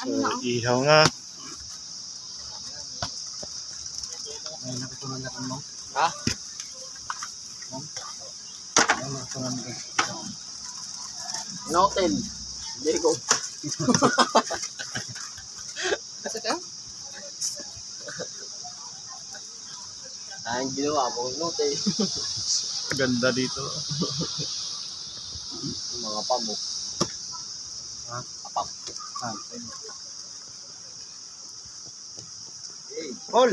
na? Ihaw nga. Ha? Notel. Lego. Kasi ka? Ang ginawa mo, notel. Ganda dito. Mga pamuk. Ha? Apam. Paul.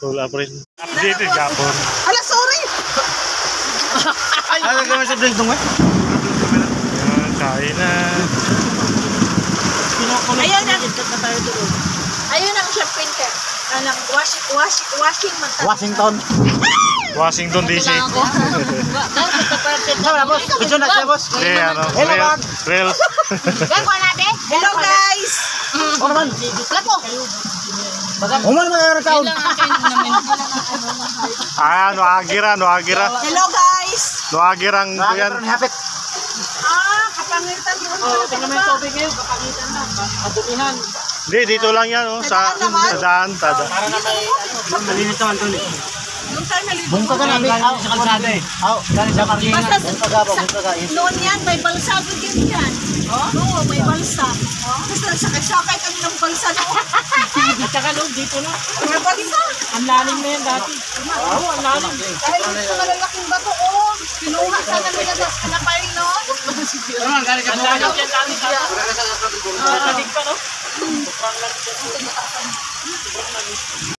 Full April. Update Japon. Ala, sorry! Ay, nagkaman sa blend nung Kain na. Ayun ang... Ayun ang shopping ka. Anong Washington. Washington DC. Sama na, boss. Video na siya, boss. Ano? Hello, man. Reels. Hello guys! O naman. Lapo! Uman mo yung taon. No agira. Hello guys! No agirang kuyan. Hapit. Kapangitan mo. Tingnan mo yung tubig ngayon, kapangitan na. Madumihan. Hindi, dito lang yan, sa daan. Para na may malinis naman doon eh. Nung tayo nalito. Bungka ka namin. Galing sa kalsada eh. Galing sa parkingan. Basta noon yan, may balsa din yan. Oo, may balsa. Basta sakay-sakay kami ng balsa noon. At saka loob dito na. May balsa. Ang lalim na yan dati. Oo, ang lalim. Dahil sa malalaking bato, kinuha ka na nila sa kanapay noon. Ang lalim yan dati. Sa talig pa no?